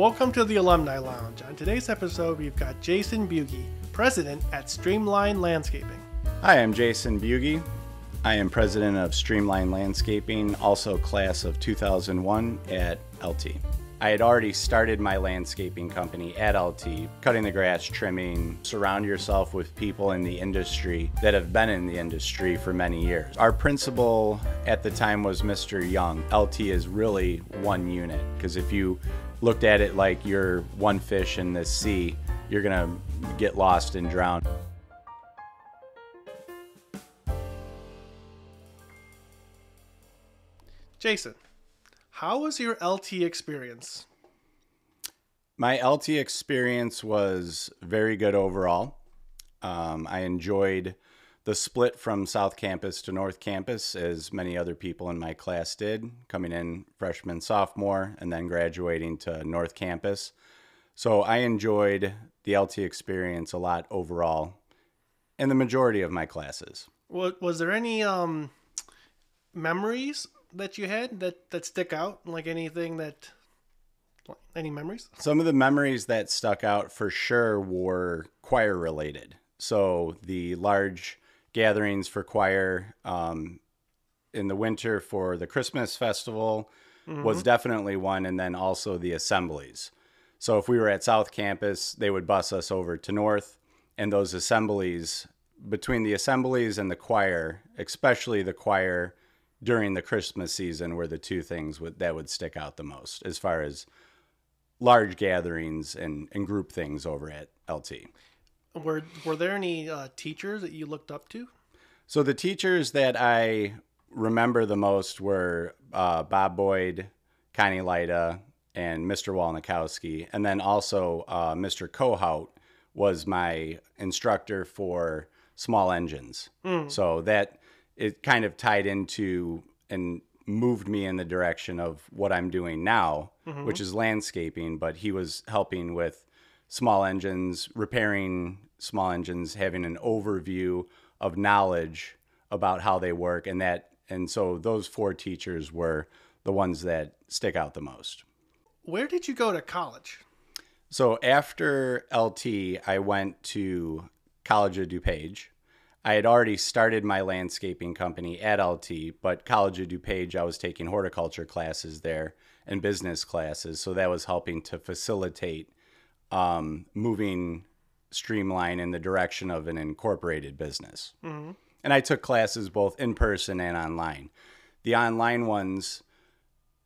Welcome to the Alumni Lounge. On today's episode, we've got Jason Buege, president at Streamline Landscaping. Hi, I'm Jason Buege. I am president of Streamline Landscaping, also class of 2001 at LT. I had already started my landscaping company at LT, cutting the grass, trimming. Surround yourself with people in the industry that have been in the industry for many years. Our principal at the time was Mr. Young. LT is really one unit, because if you looked at it like you're one fish in this sea, you're gonna get lost and drown. Jason, how was your LT experience? My LT experience was very good overall. I enjoyed the split from South Campus to North Campus, as many other people in my class did, coming in freshman, sophomore, and then graduating to North Campus. So I enjoyed the LT experience a lot overall in the majority of my classes. Was there any memories that you had that stick out? Like any memories? Some of the memories that stuck out for sure were choir related. So the large gatherings for choir in the winter for the Christmas festival was definitely one, and then also the assemblies. So if we were at South Campus, they would bus us over to North, and those assemblies, between the assemblies and the choir, especially the choir during the Christmas season, were the two things that would stick out the most as far as large gatherings and group things over at LT. Were there any teachers that you looked up to? So the teachers that I remember the most were Bob Boyd, Connie Lyda, and Mr. Walnikowski. And then also Mr. Kohout was my instructor for small engines. So that it kind of tied into and moved me in the direction of what I'm doing now, which is landscaping, but he was helping with small engines, repairing small engines, having an overview of knowledge about how they work. And so those four teachers were the ones that stick out the most. Where did you go to college? So after LT, I went to College of DuPage. I had already started my landscaping company at LT, but College of DuPage, I was taking horticulture classes there and business classes. So that was helping to facilitate moving Streamline in the direction of an incorporated business. And I took classes both in person and online. The online ones,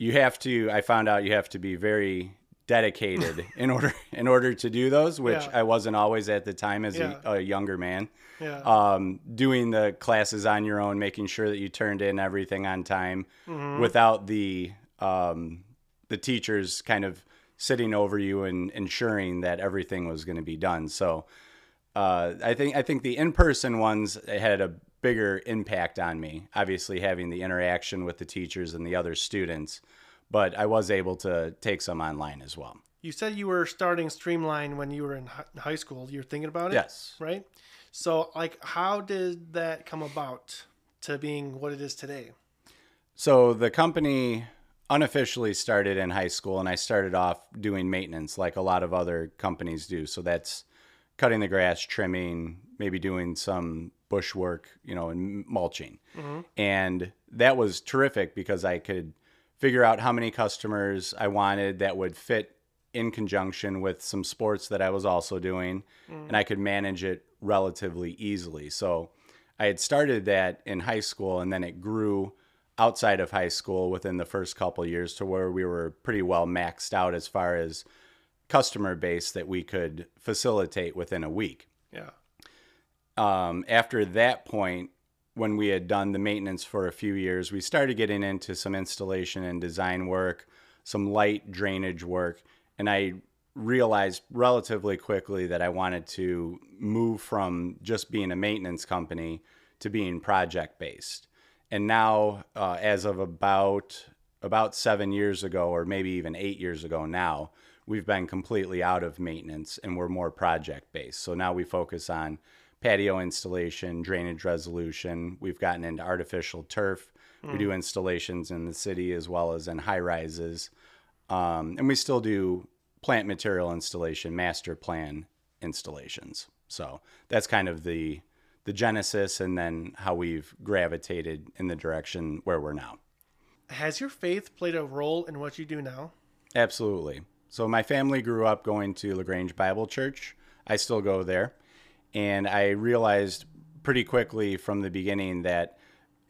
I found out you have to be very dedicated in order to do those, which I wasn't always at the time as a younger man. Doing the classes on your own, making sure that you turned in everything on time without the teachers kind of sitting over you and ensuring that everything was going to be done. So I think the in-person ones had a bigger impact on me, obviously having the interaction with the teachers and the other students, but I was able to take some online as well. You said you were starting Streamline when you were in high school. You're thinking about it? Yes. Right? So, how did that come about to being what it is today? So the company unofficially started in high school, and I started off doing maintenance like a lot of other companies do. So that's cutting the grass, trimming, maybe doing some bush work, and mulching. And that was terrific because I could figure out how many customers I wanted that would fit in conjunction with some sports that I was also doing, and I could manage it relatively easily. So I had started that in high school, and then it grew outside of high school within the first couple of years to where we were pretty well maxed out as far as customer base that we could facilitate within a week. After that point, when we had done the maintenance for a few years, we started getting into some installation and design work, some light drainage work, and I realized relatively quickly that I wanted to move from just being a maintenance company to being project-based. And now, as of about 7 years ago, or maybe even 8 years ago now, we've been completely out of maintenance and we're more project-based. So now we focus on patio installation, drainage resolution. We've gotten into artificial turf. We do installations in the city as well as in high rises. And we still do plant material installation, master plan installations. So that's kind of the genesis, and then how we've gravitated in the direction where we're now. Has your faith played a role in what you do now? Absolutely. So my family grew up going to LaGrange Bible Church. I still go there. And I realized pretty quickly from the beginning that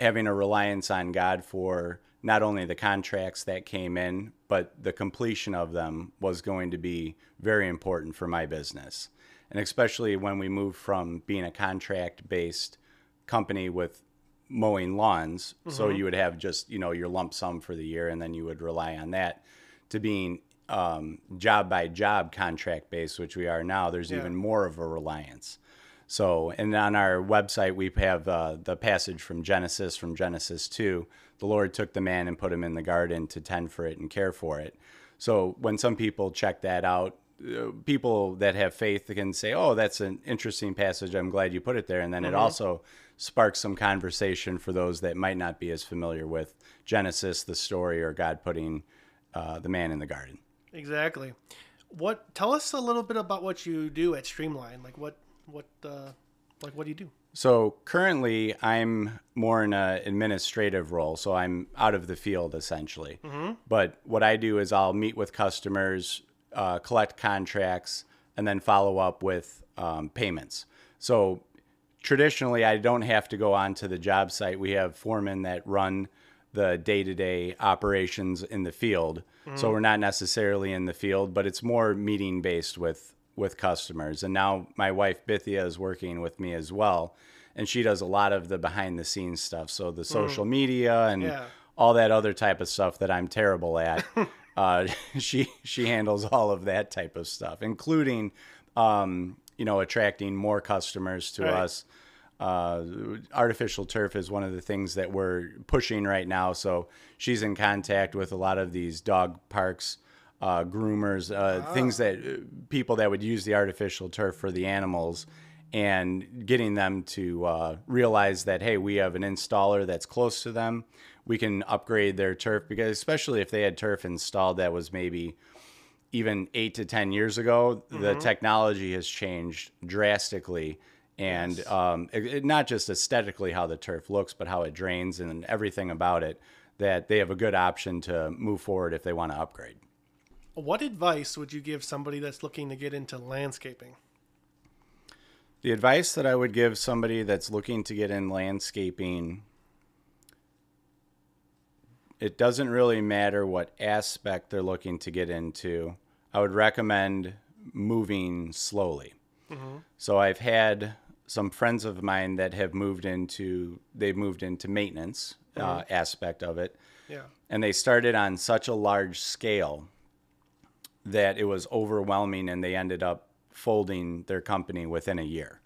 having a reliance on God for not only the contracts that came in, but the completion of them was going to be very important for my business. And especially when we moved from being a contract-based company with mowing lawns, so you would have just, your lump sum for the year, and then you would rely on that, to being job by job contract based, which we are now. There's even more of a reliance. So, and on our website, we have the passage from Genesis 2. The Lord took the man and put him in the garden to tend for it and care for it. So when some people check that out, people that have faith can say, oh, that's an interesting passage, I'm glad you put it there. And then it also sparks some conversation for those that might not be as familiar with Genesis, the story, or God putting the man in the garden. Exactly. Tell us a little bit about what you do at Streamline. What do you do? So currently I'm more in an administrative role, so I'm out of the field essentially. But what I do is I'll meet with customers, collect contracts, and then follow up with payments. So traditionally I don't have to go onto the job site. We have foremen that run the day-to-day operations in the field. So we're not necessarily in the field, but it's more meeting based with customers. And now my wife Bithia is working with me as well, and she does a lot of the behind the scenes stuff. So the social media and all that other type of stuff that I'm terrible at. She handles all of that type of stuff, including attracting more customers to us. Artificial turf is one of the things that we're pushing right now. So she's in contact with a lot of these dog parks, groomers, things that people that would use the artificial turf for the animals, and getting them to realize that, hey, we have an installer that's close to them. We can upgrade their turf, because especially if they had turf installed that was maybe even 8 to 10 years ago, the technology has changed drastically. And not just aesthetically how the turf looks, but how it drains and everything about it, that they have a good option to move forward if they want to upgrade. What advice would you give somebody that's looking to get into landscaping? The advice that I would give somebody that's looking to get in landscaping, it doesn't really matter what aspect they're looking to get into. I would recommend moving slowly. So I've had some friends of mine that have moved into maintenance aspect of it. Yeah. And they started on such a large scale that it was overwhelming, and they ended up folding their company within a year.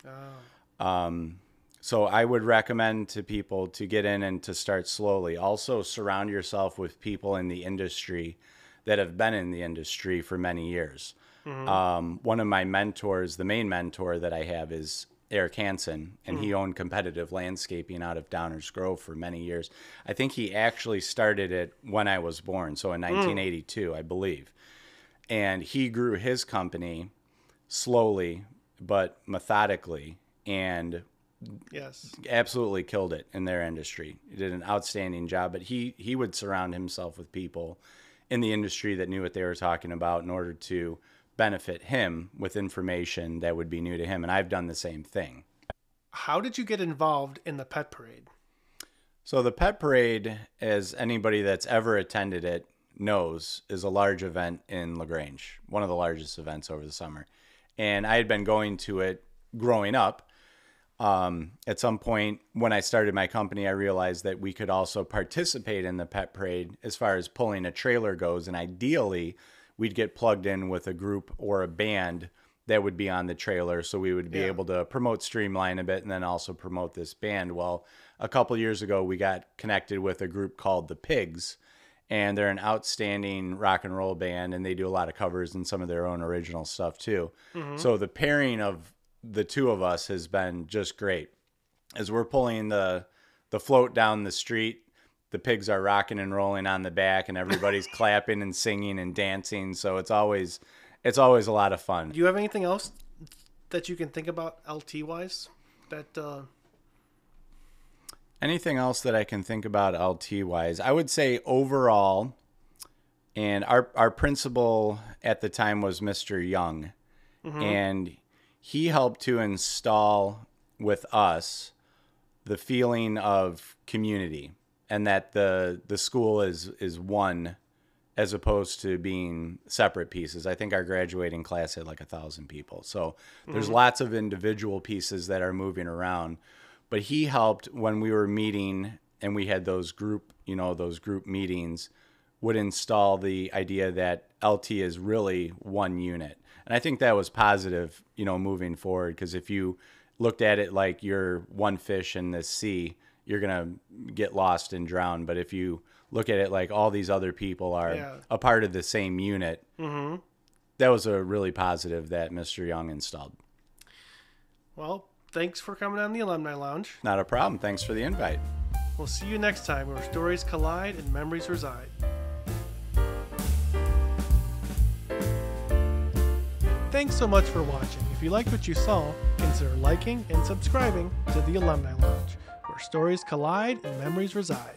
So I would recommend to people to get in and to start slowly. Also surround yourself with people in the industry that have been in the industry for many years. One of my mentors, the main mentor that I have, is Eric Hansen, and he owned Competitive Landscaping out of Downers Grove for many years. I think he actually started it when I was born, so in 1982, I believe. And he grew his company slowly but methodically, and absolutely killed it in their industry. He did an outstanding job, but he would surround himself with people in the industry that knew what they were talking about in order to benefit him with information that would be new to him. And I've done the same thing. How did you get involved in the pet parade? So the pet parade, as anybody that's ever attended it knows, is a large event in LaGrange, one of the largest events over the summer. And I had been going to it growing up. At some point when I started my company, I realized that we could also participate in the pet parade as far as pulling a trailer goes. And ideally, we'd get plugged in with a group or a band that would be on the trailer, so we would be able to promote Streamline a bit and then also promote this band. Well, a couple years ago, we got connected with a group called the Pigs, and they're an outstanding rock and roll band, and they do a lot of covers and some of their own original stuff too. So the pairing of the two of us has been just great. As we're pulling the float down the street, the pigs are rocking and rolling on the back, and everybody's clapping and singing and dancing. So it's always it's always a lot of fun. Do you have anything else that you can think about LT wise? Anything else that I can think about LT wise? I would say overall, and our principal at the time was Mr. Young, and he helped to install with us the feeling of community, and that the school is one as opposed to being separate pieces. I think our graduating class had like 1,000 people. So there's lots of individual pieces that are moving around. But he helped when we were meeting and we had those group meetings, would install the idea that LT is really one unit. And I think that was positive, moving forward, because if you looked at it like you're one fish in the sea, you're going to get lost and drown. But if you look at it like all these other people are a part of the same unit, that was a really positive that Mr. Young installed. Well, thanks for coming on the Alumni Lounge. Not a problem. Thanks for the invite. We'll see you next time where stories collide and memories reside. Thanks so much for watching. If you liked what you saw, consider liking and subscribing to the Alumni Lounge, where stories collide and memories reside.